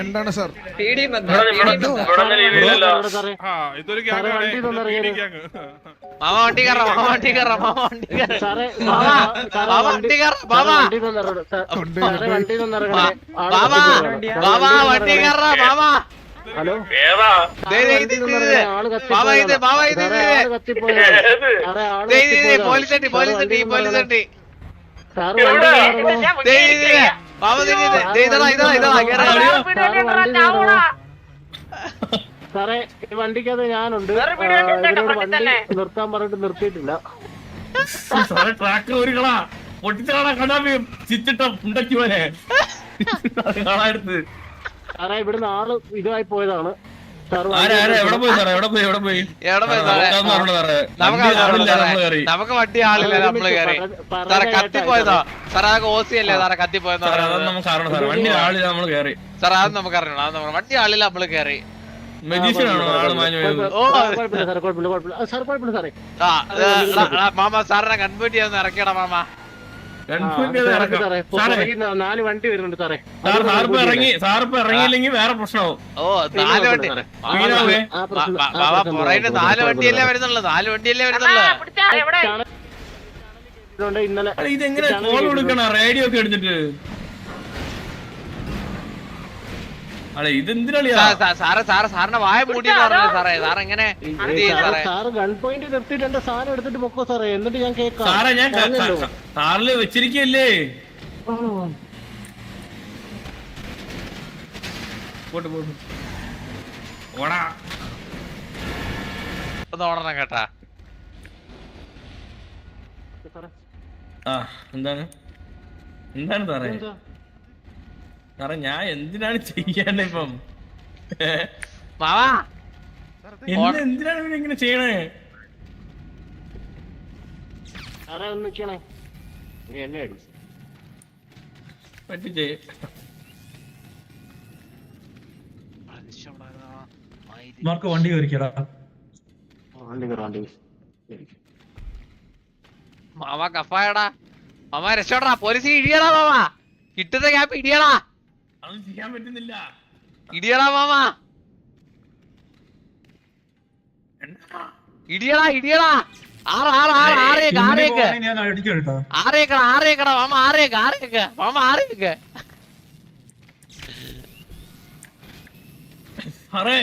എന്താണ് സാർ? ഇതൊരു ഹലോ സാറേ ഈ വണ്ടിക്കകത്ത് ഞാനുണ്ട്. ഇവരോട് വണ്ടി നിർത്താൻ പറഞ്ഞിട്ട് നിർത്തിയിട്ടില്ല. ട്രാക്ക് ഒരുകളാ പൊട്ടിച്ചാളാ കണ്ടാ ചിച്ചിട്ട ഉണ്ടാക്കി പോലെ കാണാറുണ്ട്. സാറേ ഇവിടുന്ന് ആള് ഇതുമായി പോയതാണ്. നമുക്ക് വണ്ടി ആളില്ല, നമ്മള് കയറി സാറെ കത്തിപ്പോയതോ സാറേ? അതൊക്കെ ഓസിയല്ലേ സാറെ കത്തിപ്പോയെന്ന് സാറേ? അത് നമുക്ക് അറിയണം. വണ്ടി ആളില്ല, നമ്മള് കയറി. മാമ സാറിനെ കൺവേർട്ട് ചെയ്യാൻ ഇറക്കിയടാ മാമ. 4 വണ്ടി വരുന്നുണ്ട് സാറേ. ഇറങ്ങിയില്ലെങ്കിൽ വേറെ പ്രശ്നമാവും. ഓ 4 വണ്ടി പുറകിട്ട് 4 വണ്ടിയല്ലേ വരുന്നുള്ളു. 4 വണ്ടിയല്ലേ വരുന്നുള്ളു. ഇന്നലെ ഇതെങ്ങനെ കോൾ കൊടുക്കണ റേഡിയോ ഒക്കെ എടുത്തിട്ട്? സാറിന്റെ വായ മൂടിയെന്ന് പറഞ്ഞു സാറേ. സാറ് എങ്ങനെ സാറ് ഗൺ പോയിന്റ് നിർത്തിയിട്ട് എന്റെ സാധനം എടുത്തിട്ട് പൊക്കോ സാറേ, എന്നിട്ട് ഞാൻ കേൾക്കാം. സാറേ ഞാൻ സാറില് വെച്ചിരിക്കല്ലേ. ഓടണം കേട്ടാ. എന്താണ് എന്താണ് സാറേ? സാറേ ഞാൻ എന്തിനാണ് ചെയ്യാൻ ഇപ്പം? എന്തിനാണ് ഇങ്ങനെ ചെയ്യണേ? പറ്റിച്ചേ മാർക്ക് വണ്ടി കയറിക്കടാ. മാമ കഫായടാ. മാമ രക്ഷപ്പെടാ. പോലീസ് ഇടിയടാ മാമ. കിട്ടുന്ന ഗ്യാപ്പ് ഇടിയടാ. അതൊന്നും ചെയ്യാൻ പറ്റുന്നില്ല. ഇടിയടാ മാമ. ഇടിയടാ ഇടിയടാ. ആറേക്കടാ മാമ. ആറേക്ക് മാമ. ആറേക്ക് സാറേ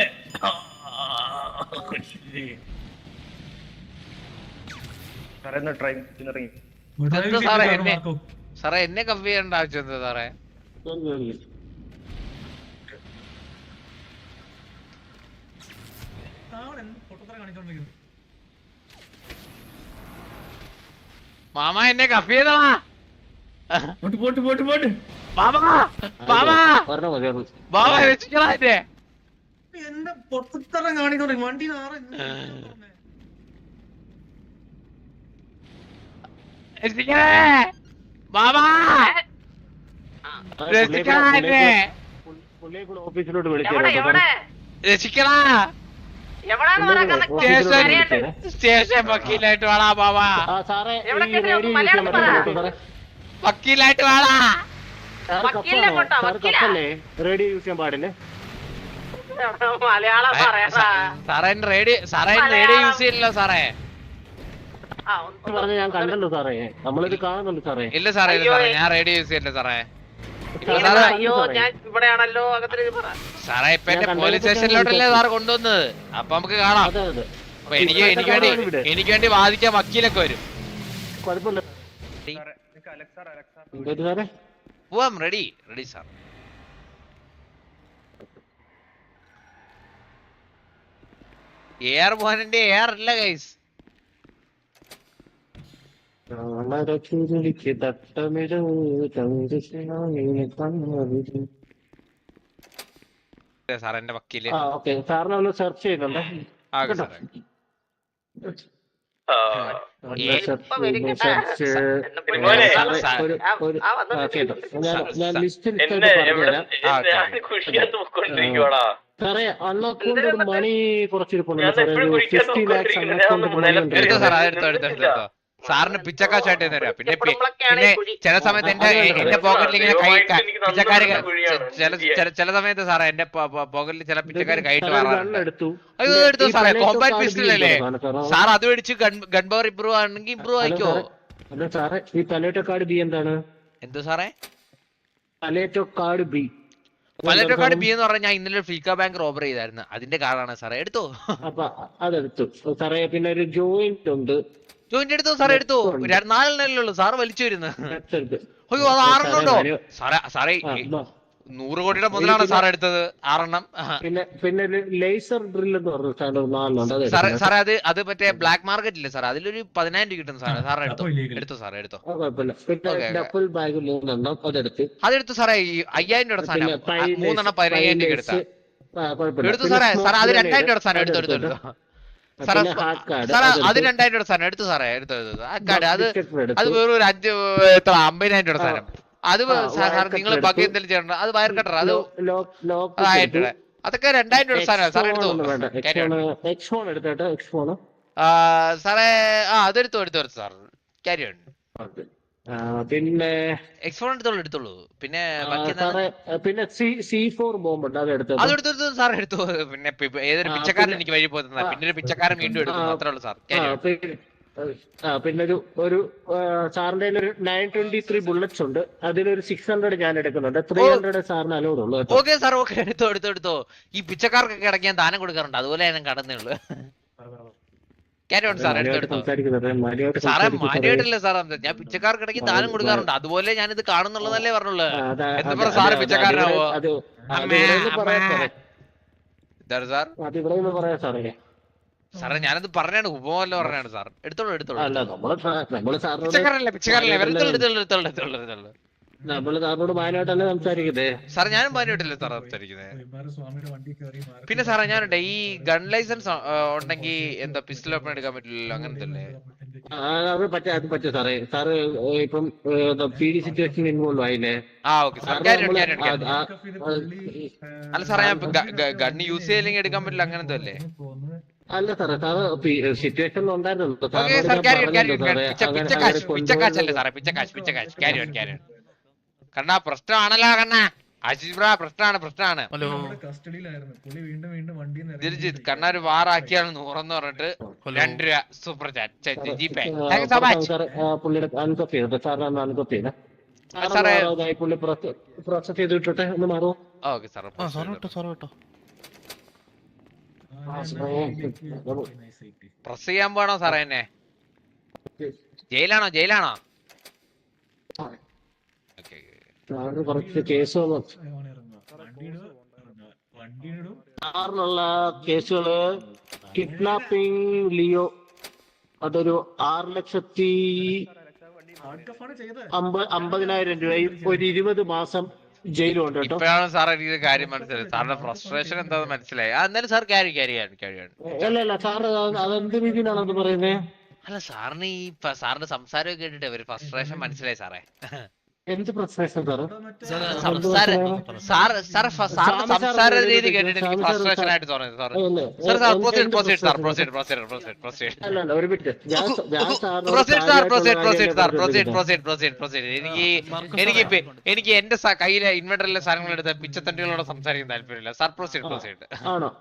സാറേ എന്നെ കമ്പി ചെയ്യേണ്ട ആവശ്യം എന്താ സാറേ? മാമ എന്നെ കഫി ചെയ്തടാ. ബാബ രക്ഷിക്കടാ എന്നെ. എന്താ പൊട്ടത്തരം കാണിക്കണേ വണ്ടി? ഓഫീസിലോട്ട് രക്ഷിക്കടാ. സ്റ്റേഷൻ വക്കീലായിട്ട് വേടാ ബാബ. വക്കീലായിട്ട് വേടാ. റേഡിയോ യൂസ് ചെയ്യാൻ പാടില്ലേ സാറേ? റേഡിയോ യൂസ് ചെയ്യില്ലല്ലോ സാറേ. പറഞ്ഞ ഞാൻ കണ്ടല്ലോ സാറേ, നമ്മളിത് കാണുന്നുണ്ട് സാറേ. ഇല്ല സാറേ, ഇല്ല സാറേ, ഞാൻ റേഡിയോ യൂസ് ചെയ്യില്ല സാറേ. സാറേ ഇപ്പൊ എന്റെ പോലീസ് സ്റ്റേഷനിലോട്ടല്ലേ സാറ് കൊണ്ടുവന്നത്. അപ്പൊ നമുക്ക് കാണാം. അപ്പൊ എനിക്ക് വേണ്ടി വാദിക്കാൻ വക്കീലൊക്കെ വരും. പോവാം. Ready sir. എയർ പോകാനെന്റെ എയർ അല്ല ഗൈസ്. സാർ എന്റെ വക്കീല് സാറിനെ ഒന്ന് സെർച്ച് ചെയ്യുന്നുണ്ട്. ഞാൻ ലിസ്റ്റിൽ സാറേ അണ്ണാക്കൗണ്ട് ഒരു മണി കുറച്ചിരിപ്പുണ്ട് സാറേ. 50 lakhs അണ്ണാക്കൗണ്ട് മണി ഉണ്ട്. സാറിന് പിച്ചക്കാശായിട്ട് തരാം. പിന്നെ ചില സമയത്ത് എന്റെ പോക്കറ്റിൽ ഇങ്ങനെ പിച്ചക്കാര് ചില സമയത്ത് സാറേ എന്റെ പോക്കറ്റിൽ ചില പിച്ചക്കാര് കൈയിട്ട് മാറാറുണ്ട്. അത് എടുത്തു സാറേ, കോമ്പാക്ട് പിസ്റ്റൾ അല്ലേ സാർ? അത് മേടിച്ച് ഗൺ പവർ ഇമ്പ്രൂവ് ആണെങ്കിൽ ഇമ്പ്രൂവ് ആയിക്കോ. സാറേ ഈ പലേറ്റോ കാർഡ് ബി എന്താണ്? എന്തോ സാറേ? പലേറ്റോ കാർഡ് ബി. പലേറ്റോ കാർഡ് ബി എന്ന് പറഞ്ഞാൽ ഞാൻ ഇന്നലെ ഫ്രീക്ക ബാങ്ക് റോബർ ചെയ്തായിരുന്നു, അതിന്റെ കാർഡാണ് സാറേ. എടുത്തോ? അപ്പൊ അതെടുത്തു സാറേ. പിന്നെ ഒരു ജോയിന്റ് ഉണ്ട്. ജോയിന്റ് എടുത്തോ സാറേ? എടുത്തോ? 4 ഉള്ളൂ സാറ് വലിച്ചു വരുന്നത്. അയ്യോ അത് 6 ഉണ്ടോ സാറേ? സാറേ 100 കോടിയുടെ മുതലാണ് സാർ എടുത്തത് 6. പിന്നെ ലേസർ ഡ്രിൽ എന്ന് പറഞ്ഞു സാറേ. അത് മറ്റേ ബ്ലാക്ക് മാർക്കറ്റ് ഇല്ലേ സാർ? അതിലൊരു 10,000 രൂപ കിട്ടും സാറേ. സാറേ എടുത്തോ സാറേ? എടുത്തോ? ഡബിൾ ബാഗ് 3 അതെടുത്തു സാറേ. 5,000 രൂപ സാധനം 3 15,000 രൂപ എടുത്താ എടുത്തു സാറേ. സാറേ അത് 2,000 രൂപ സാധനം എടുത്തു സാറേ. സാറേ അത് 2,000 രൂപ സാധനം എടുത്തു സാറേ. എടുത്തു ആ കാർഡ്. അത് വേറൊരു 50,000 രൂപ സാധനം. അത് സാർ നിങ്ങൾ ബാക്കി എന്തെങ്കിലും ചെയ്യണ്ട. അത് വയർ കട്ടർ അത് അതൊക്കെ 2,000 രൂപ സാധനം സാറേ. എടുത്തു സാറേ. അതെടുത്തു സാർ. Carry on. പിന്നെ എക്സ്ഫോൺ എടുത്തോളൂ. പിന്നെ C4 ബോംബ് ഉണ്ട്, അതെടുത്തു സാർ. എടുത്തു. പിന്നെ ഏതൊരു പിച്ചക്കാരൻ എനിക്ക് വഴി പോകുന്ന പിന്നെ ഒരു പിച്ചക്കാരൻ വീണ്ടും എടുക്കുന്നു. അത്രേ ഉള്ളൂ സാർ. പിന്നെ ഒരു സാറിന്റെ ഒരു 923 ബുള്ളറ്റ്സ് ഉണ്ട്. അതിലൊരു 600 ഞാൻ എടുക്കുന്നുണ്ട്. 300 സാറിന് അലോഡ് ഉള്ളൂ. Okay sir. ഓക്കെ എടുത്തോ. ഈ പിച്ചക്കാർക്കൊക്കെ ഇടയ്ക്ക് ഞാൻ ദാനം കൊടുക്കാറുണ്ട്, അതുപോലെ ഞാൻ കടന്നേ ഉള്ളൂ. സാറേ മാന്യമായിട്ടല്ലേ സാർ? ഞാൻ പിച്ചക്കാർക്കിടയ്ക്ക് ദാനം കൊടുക്കാറുണ്ട്, അതുപോലെ ഞാനിത് കാണുന്നുള്ളതല്ലേ പറഞ്ഞുള്ളൂ. എന്താ പറ സാറ് പിച്ചക്കാരനാവോ? എന്താണ് സാർ? സാറേ ഞാനത് പറഞ്ഞാണ്, ഉപമല്ല പറഞ്ഞാണ് സാർ. എടുത്തോളൂ. പിച്ചക്കാരല്ലേ? എടുത്തോളൂ. നമ്മള് സാറിനോട് മാന്യമായിട്ടല്ലേ സംസാരിക്കുന്നേ സാർ? ഞാനും മാന്യമായിട്ടല്ലേ സാർ സംസാരിക്കുന്നത്? പിന്നെ സാറേ ഞാനുണ്ട് ഈ ഗൺ ലൈസൻസ് ഉണ്ടെങ്കിൽ എന്താ പിസ്റ്റൾ ഓപ്പൺ എടുക്കാൻ പറ്റില്ലല്ലോ, അങ്ങനത്തെ അല്ലേ? അത് പറ്റും സാറേ. സാറ് ഇപ്പം PD സിറ്റുവേഷൻ ഇൻവോൾവ് ആയില്ലേ? Okay sir. അല്ല സാറേ ഞാൻ ഗൺ യൂസ് ചെയ്യില്ലെങ്കിൽ എടുക്കാൻ പറ്റില്ല, അങ്ങനത്തെ അല്ലേ? അല്ല സാറേ, സാറ് സിറ്റുവേഷൻ ഉണ്ടായിരുന്നു. പിച്ചക്കാശല്ലേ സാറേ? പിച്ചക്കാശ്. ക്യാരി കണ്ണാ പ്രശ്നമാണല്ലോ കണ്ണാ. ആശിഷ് ബ്രാ പ്രശ്നമാണ്. ദിൽജിത്ത് കണ്ണാ ഒരു വാറാക്കിയാണ് 100 എന്ന് പറഞ്ഞിട്ട് 2 രൂപ സൂപ്പർ ചാറ്റ് ജിപേ. പ്രോസസ് ചെയ്തിട്ടെ ഒന്ന് മാറുമോ? Okay sir. പ്രസ് ചെയ്യാൻ പോണോ സാറേ? എന്നെ ജയിലാണോ? കുറച്ച് കേസുകൾ സാറിനുള്ള കേസുകള് കിഡ്നാപ്പിംഗ് ലിയോ, അതൊരു 6,50,000 രൂപയും ഒരു 20 മാസം ജയിലും ഉണ്ട് കേട്ടോ. ഇപ്പോഴാണ് സാർ എനിക്ക് കാര്യം മനസ്സിലായി. സാറിന്റെ ഫ്രസ്ട്രേഷൻ എന്താന്ന് മനസ്സിലായി. എന്നാലും സാർ ക്യാരി അല്ല സാറ് അതെന്ത് രീതിയിലാണത് പറയുന്നത്? അല്ല സാറിന് ഈ സാറിന്റെ സംസാരം കേട്ടിട്ട് ഒരു ഫ്രസ്ട്രേഷൻ മനസ്സിലായി സാറേ. എന്ത് ഫ്രസ്ട്രേഷൻ സാറ്? സംസാര രീതി കേട്ടിട്ട് എനിക്ക് ഫ്രസ്ട്രേഷൻ ആയിട്ട് തോന്നുന്നത് സാർ. എനിക്ക് എന്റെ കയ്യിലെ ഇൻവെർട്ടറിലെ സാധനങ്ങൾ എടുത്ത് പിച്ചത്തണ്ടികളോട് സംസാരിക്കാൻ താല്പര്യമില്ല സാർ. പ്രൊസീഡ്. ആണോ?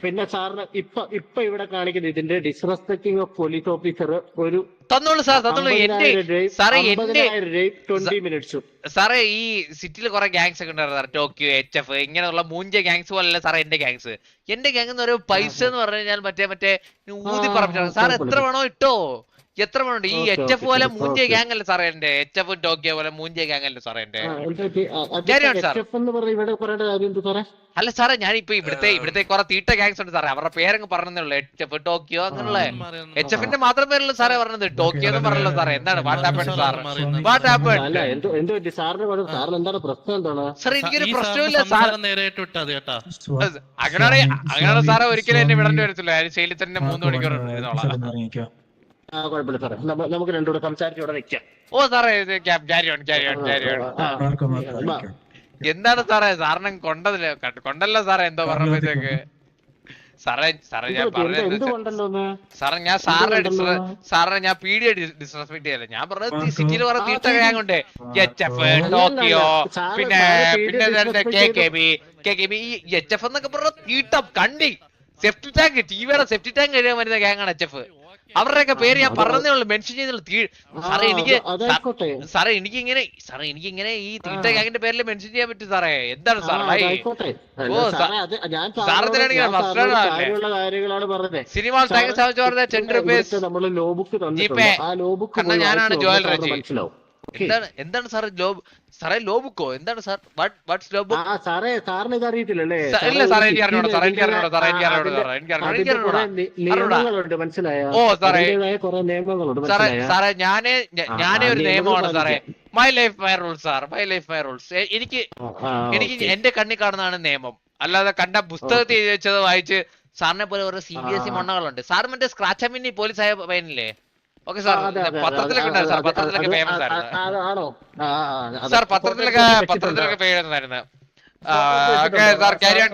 പിന്നെ സാറിന് ഇപ്പൊ ഇവിടെ കാണിക്കുന്നത് ഇതിന്റെ ഡിസ്റെസ്പെക്ടിങ് ഓഫ് പോലീസ് ഓഫീസർ ഒരു തന്നോളൂ സാർ. സാറേ ഈ സിറ്റിയിൽ കുറെ ഗാങ്സ് ഒക്കെ ഉണ്ടായിരുന്നു സാർ. ടോക്കിയോ, HF ഇങ്ങനെയുള്ള മൂഞ്ച ഗാങ്സ് പോലല്ല സാറേ എന്റെ ഗാങ്സ്. എന്റെ ഗാങ് എന്ന് പറയുമ്പോൾ പൈസ എന്ന് പറഞ്ഞു കഴിഞ്ഞാൽ മറ്റേ ഊതി പറപ്പിച്ചാണ് സാർ. എത്ര വേണോ ഇട്ടോ, എത്ര വേണോ. ഈ HF പോലെ മൂഞ്ച ഗാങ് അല്ലേ സാറേ എന്റെ? HF ടോക്കിയോ പോലെ മൂഞ്ച ഗാങ് അല്ലേ സാറേ എന്റെ? അല്ല സാറേ ഞാനിപ്പോ ഇവിടുത്തെ കുറെ തീട്ട ഗാങ്സ് ഉണ്ട് സാറേ. അവരുടെ പേരങ്ങ് പറഞ്ഞേ ഉള്ളൂ. HF ടോക്കിയോ അങ്ങനെയുള്ള HFന്റെ മാത്രം പേരല്ലോ സാറേ പറഞ്ഞത്. ടോക്കിയോ എന്ന് പറഞ്ഞല്ലോ സാറേ. എന്താണ് വാട്ട് ഹാപ്പൻ സാർ? സാർ എനിക്കൊരു പ്രശ്നമില്ല സാർ. അങ്ങനെയാണ് സാറേ ഒരിക്കലും എന്നെ വിടേണ്ടി വരത്തില്ല. ശൈലി തന്നെ 3 മണിക്കൂർ ഇരുന്നോളാം. നമുക്ക് രണ്ടുകൂടെ സംസാരിച്ചോടെ നിൽക്കാം. ഓ സാറേ എന്താണ് സാറേ? സാറിനെ കൊണ്ടല്ലോ സാറേ എന്തോ പറഞ്ഞപ്പോഴത്തേക്ക് സാറേ ഞാൻ പറഞ്ഞത് എന്തുകൊണ്ടല്ലോ സാറേ ഞാൻ സാറിനെ ഞാൻ പീഡിയ ഡിസ്റെസ്പെക്ട് ചെയ്യല്ല. ഞാൻ പറഞ്ഞത് സിറ്റിയിൽ കുറെ തീട്ട ഗ്യാങ് ഉണ്ട്. HF, ടോക്കിയോ, പിന്നെ KKB. ഈ HF എന്നൊക്കെ പറഞ്ഞ തീട്ടം കണ്ടി സെഫ്റ്റി ടാങ്ക്, ടിവിയുടെ സെഫ്റ്റി ടാങ്ക് കഴിയാൻ വരുന്ന ഗ്യാങ്ങാണ് HF. അവരുടെയൊക്കെ പേര് ഞാൻ പറഞ്ഞേ ഉള്ളൂ, മെൻഷൻ ചെയ്തുള്ളൂ. സാറേ എനിക്കിങ്ങനെ ഈ തീട്ട ഗ്യാങ്ങിന്റെ പേരിൽ മെൻഷൻ ചെയ്യാൻ പറ്റും സാറേ. എന്താണ് സാറേ സിനിമ ഞാനാണ് ജോയൽ റജി. എന്താണ് സാറേ സാറേ ലോ ബുക്കോ? എന്താണ് സാർ? Watts law book? സാറിന് ഇത് അറിയത്തില്ലല്ലേ? ഇല്ല സാറേ എനിക്ക് അറിഞ്ഞൂടാ. ഓ സാറേ സാറേ ഞാനേ ഒരു നിയമമാണ് സാറേ. My life my rules sir, my life my rules. എനിക്ക് എന്റെ കണ്ണിൽ കാണുന്നതാണ് നിയമം. അല്ലാതെ കണ്ട പുസ്തകത്തിൽ എഴുതി വെച്ചത് വായിച്ച് സാറിനെ പോലെ ഓരോ CBSE മണ്ണകളുണ്ട്. സാർ മറ്റേ സ്ക്രാച്ച് മിന്നി പോലീസായ പയ്യനില്ലേ? ഓക്കെ സാർ, പത്രത്തിലൊക്കെ ഉണ്ടായിരുന്നു സാർ, പത്രത്തിലൊക്കെ ഫേമസ് ആയിരുന്നു സാർ, പത്രത്തിലൊക്കെ ഫേമസ് ആയിരുന്നു. Okay sir, carry on.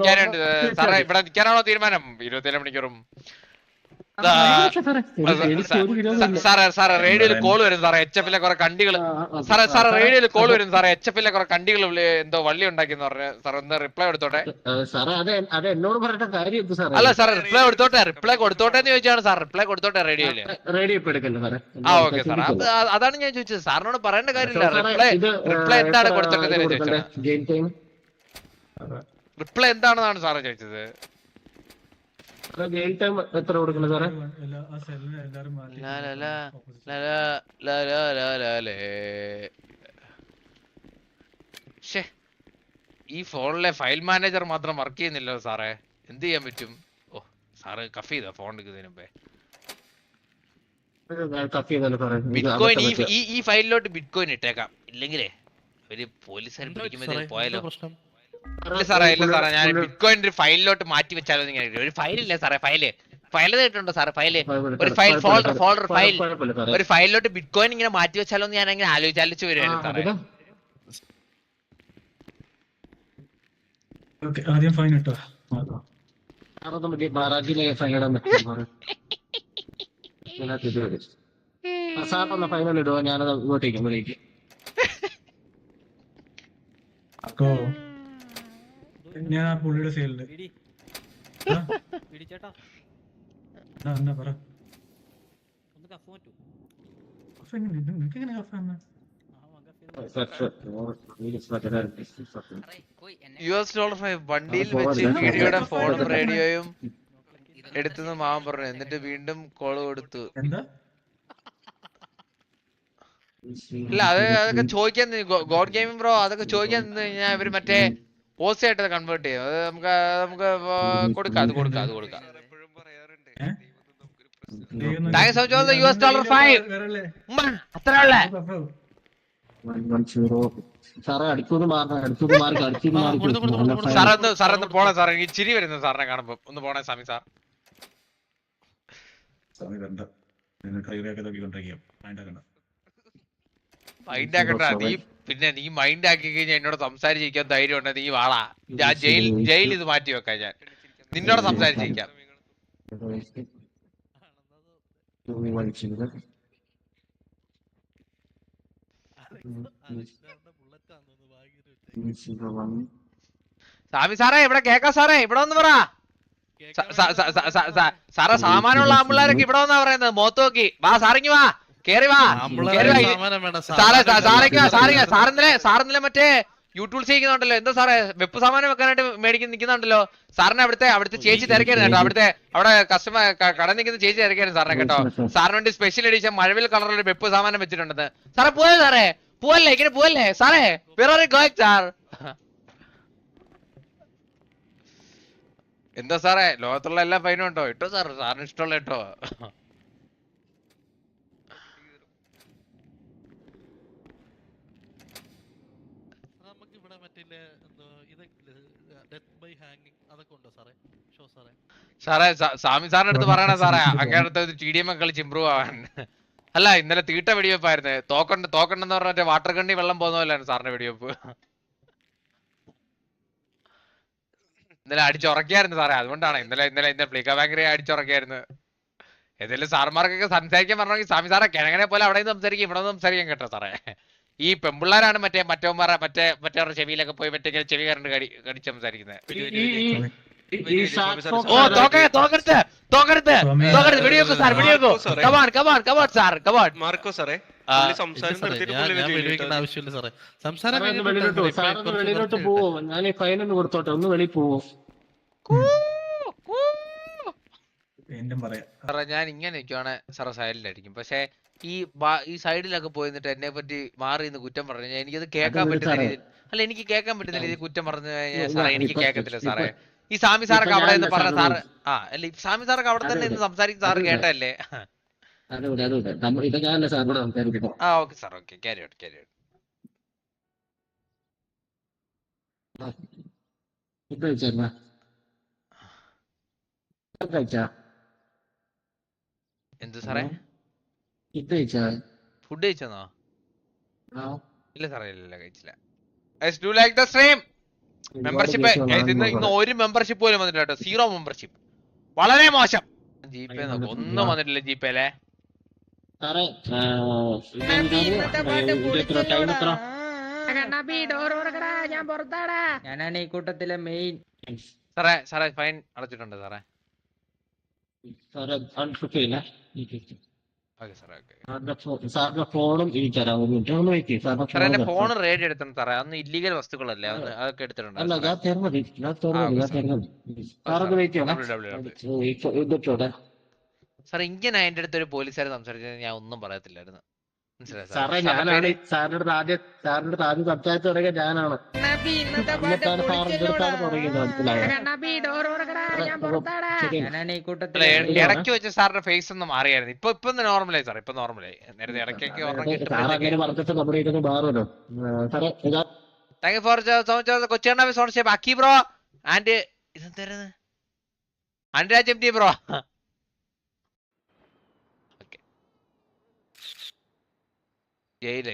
സാറേ ഇവിടെ നിൽക്കാനാണോ തീരുമാനം? 27 മണിക്കൂറും സാറേ റേഡിയോയിൽ കോൾ വരും സാറേ. HF കുറെ കണ്ടികൾ സാറേ റേഡിയോയിൽ കോൾ വരും സാറേ. HF കുറെ കണ്ടികൾ എന്തോ വള്ളി ഉണ്ടാക്കിന്ന് പറഞ്ഞു സാർ. ഒന്ന് റിപ്ലൈ എടുത്തോട്ടെ? അല്ല സാറേ റിപ്ലൈ കൊടുത്തോട്ടെ എന്ന് ചോദിച്ചാണ് സാർ. റിപ്ലൈ കൊടുത്തോട്ടെ റേഡിയോയില്? ആ ഓക്കെ സാർ, അതാണ് ഞാൻ ചോദിച്ചത്. സാറിനോട് പറയേണ്ട കാര്യമില്ല. റിപ്ലൈ എന്താണ് കൊടുത്തോട്ടെ ചോദിച്ചത്? റിപ്ലൈ എന്താണെന്നാണ് സാറ് ചോദിച്ചത്? എത്ര കൊടുക്കണം സാറേ? ഈ ഫോണിലെ ഫയൽ മാനേജർ മാത്രം വർക്ക് ചെയ്യുന്നില്ലോ സാറേ. എന്ത് ചെയ്യാൻ പറ്റും? ഓ സാറ് കഫ് ചെയ്തോ ഫോൺ എടുക്കുന്നതിന് മുമ്പേ? ബിറ്റ്കോയിൻ ഈ ഫയലിലോട്ട് ബിറ്റ്കോയിൻ ഇട്ടേക്കാം. ഇല്ലെങ്കിലേ ഒരു പോലീസുകാർ പിടിക്കുമ്പോൾ പോയാലോ? ഇല്ല സാറേ ഞാൻ ബിറ്റ്കോയിൻ ഒരു ഫയലിലോട്ട് മാറ്റി വെച്ചാലോ? ഒരു ഫയലില്ലേ സാറേ? ഫയല് കേട്ടുണ്ടോ സാറേ? ഒരു ഫയലിലോട്ട് ബിറ്റ്കോയിൻ ഇങ്ങനെ മാറ്റി വെച്ചാലോ എന്ന് ഞാൻ അങ്ങനെ ആലോചിച്ചു വരുവായിരുന്നു സാറേ. ആദ്യം ഫൈൻ ഇട്ടോ. സാറിന് ഫൈനൽ ഇടുവോ? ഞാനത് ഇങ്ങോട്ടേക്കും വിളിക്കും. ഞാൻ ആ പുള്ളിയുടെ സൈഡില് പറ. $5 വണ്ടിയിൽ വെച്ച് വീഡിയോയുടെ ഫോണും റേഡിയോയും എടുത്തെന്ന് മാമൻ പറഞ്ഞു. എന്നിട്ട് വീണ്ടും കോള് കൊടുത്തു. ഇല്ല അതൊക്കെ ചോദിക്കാൻ ഗോഡ് ഗെയിമിംഗ് ബ്രോ, അതൊക്കെ ചോദിക്കാൻ നിന്ന് കഴിഞ്ഞാൽ ഇവര് മറ്റേ പോസ്റ്റ് ആയിട്ട് കൺവേർട്ട് ചെയ്യും. അത് നമുക്ക് കൊടുക്കാം. $5 അത്ര ഉള്ളേ സാറൊന്ന് പോണേ സാർ. എനിക്ക് ചിരി വരുന്നു സാറിനെ കാണുമ്പോ. ഒന്ന് പോണേ സ്വാമി സാർ. മൈൻഡ് ആക്കണ്ട നീ. പിന്നെ നീ മൈൻഡ് ആക്കി കഴിഞ്ഞാൽ എന്നോട് സംസാരിച്ചിരിക്കാൻ ധൈര്യം ഉണ്ട്? നീ വാളാ. ഞാൻ ജയിൽ ഇത് മാറ്റി വെക്കാം. ഞാൻ നിന്നോട് സംസാരിച്ചിരിക്കാം. സ്വാമി സാറേ ഇവിടെ കേക്കാം സാറേ. ഇവിടെ ഒന്ന് പറ സാറേ. സാമാനുള്ള ആമ്പിള്ളേരൊക്കെ ഇവിടെ വന്നാ പറയുന്നത്. മുഖത്ത് നോക്കി വാ സാറിങ്ങി വാ. കേറി വാ. സാറിന്നലെ മറ്റേ യൂട്യൂബ് ചെയ്യുന്നുണ്ടല്ലോ. എന്താ സാറേ വെപ്പ് സാമാനം വെക്കാനായിട്ട് നിൽക്കുന്നുണ്ടല്ലോ. സാറിന് അവിടുത്തെ ചേച്ചി തിരക്കായിരുന്നു കേട്ടോ. അവിടെ കസ്റ്റമർ കട നിൽക്കുന്ന ചേച്ചി തിരക്കായിരുന്നു സാറിനെ കേട്ടോ. സാറിന് വേണ്ടി സ്പെഷ്യൽ എഡിഷൻ മഴവിൽ കളറിൽ വെപ്പ് സാമാനം വെച്ചിട്ടുണ്ടെന്ന്. സാറേ പോയേ സാറേ. പോവല്ലേ ഇങ്ങനെ പോവല്ലേ സാറേ. വേറെ സാർ എന്താ സാറേ ലോകത്തുള്ള എല്ലാ ഫൈനും ഉണ്ടോ? ഇട്ടോ സാർ, സാറിന് ഇഷ്ടമുള്ള ഇട്ടോ. സാറേ സ്വാമി സാറിന്റെ അടുത്ത് പറയണേ സാറേ. അങ്ങനത്തെ TDM ഒക്കെ കളിച്ച് ഇമ്പ്രൂവ് ആവാൻ. അല്ല ഇന്നലെ തീട്ട വെടിവെപ്പായിരുന്നു. തോക്കണ്ടെന്ന് പറഞ്ഞ വാട്ടർ കണ്ണി വെള്ളം പോകുന്ന പോലെയാണ് സാറിന്റെ വെടിവെപ്പ്. ഇന്നലെ അടിച്ചുറക്കിയായിരുന്നു സാറേ, അതുകൊണ്ടാണ് ഇന്നലെ പ്ലീക്ക ഭയങ്കര അടിച്ചുറക്കിയായിരുന്നു. ഏതെങ്കിലും സാർമാർക്കൊക്കെ സംസാരിക്കാൻ പറഞ്ഞെങ്കിൽ സ്വാമി സാറെ കിഴങ്ങനെ പോലെ അവിടെ സംസാരിക്കും, ഇവിടെ സംസാരിക്കാൻ കേട്ടോ സാറേ. ഈ പെമ്പിള്ളാരാണ് മറ്റേ ചെവിയിലൊക്കെ പോയി മറ്റേ ചെവി കറണ്ട് കടിച്ച് സംസാരിക്കുന്നത്. ഓ തോക്കരുത് വെടിവെക്കൂ സാർ, വെടിവെക്കൂ. Come on sir, come on. മാർക്കോ സാറേ വെളിയിലോട്ട് പോവോ? ഞാൻ ഫൈനൊന്ന് കൊടുത്തോട്ടെ, ഒന്ന് വെളിയിൽ പോവോ? സാറേ ഞാൻ ഇങ്ങനെ നിൽക്കുവാണ് സാറേ, സൈഡിലായിരിക്കും. പക്ഷെ ഈ സൈഡിലൊക്കെ പോയി നിന്നിട്ട് എന്നെ പറ്റി മാറി നിന്ന് കുറ്റം പറഞ്ഞു കഴിഞ്ഞാൽ എനിക്കത് കേൾക്കാൻ പറ്റുന്ന രീതിയിൽ, അല്ല എനിക്ക് കേൾക്കാൻ പറ്റുന്ന രീതിയിൽ കുറ്റം പറഞ്ഞു കഴിഞ്ഞാൽ സാറേ എനിക്ക് കേൾക്കത്തില്ല സാറേ. ഈ സ്വാമി സാറൊക്കെ അവിടെ നിന്ന് പറഞ്ഞ സാറ് അല്ല ഈ സ്വാമി സാറൊക്കെ അവിടെ തന്നെ നിന്ന് സംസാരിക്കുന്ന സാറ് കേട്ടല്ലേ? Okay sir, okay, carry out. എന്ത് സാറേ? ഫുഡ് കഴിച്ചെന്നോ? ഇല്ല സാറേ, ഇല്ല കഴിച്ചില്ല. മെമ്പർഷിപ്പ് ഇന്ന് ഒരു മെമ്പർഷിപ്പ് പോലും വന്നിട്ടില്ല കേട്ടോ, 0 മെമ്പർഷിപ്പ്. വളരെ മോശം. ജിപേ നോക്കും, ഒന്നും വന്നിട്ടില്ല ജിപേലെ. ഞാനാണ് ഈ കൂട്ടത്തിലെ മെയിൻ. സാറേ ഫൈൻ അടച്ചിട്ടുണ്ട് സാറേ. സാറിന്റെ ഫോണും സാറേ എന്റെ ഫോൺ റേഡിയോ എടുത്തിട്ടുണ്ട് സാറേ, അന്ന് ഇല്ലീഗൽ വസ്തുക്കളല്ലേ അതൊക്കെ എടുത്തിട്ടുണ്ട്. സാറേ ഇങ്ങനെ എന്റെ അടുത്ത് ഒരു പോലീസുകാരെ സംസാരിച്ചത് ഞാൻ ഒന്നും പറയത്തില്ലായിരുന്നു, സാറേ. ഞാനാണ് സാറിന്റെ ആദ്യം സംസാരിച്ചു തുടങ്ങിയ ഞാനാണ്. ഞാനാണ് ഈ കൂട്ടത്തിലെ ഇടയ്ക്ക് വെച്ച് സാറിന്റെ ഫേസ് ഒന്നും മാറിയായിരുന്നു. ഇപ്പൊ നോർമലായി സാർ, ഇപ്പൊ നോർമലായി. നേരത്തെ ഇടയ്ക്കൊക്കെ താങ്ക് യു ഫോർ കൊച്ചിയണ്ണ സോൺഷിപ്പ് അക്കി ബ്രോ ആൻഡ് ഇതെന്തായിരുന്നു അനുരാജ് MT ബ്രോ. ജയിൽ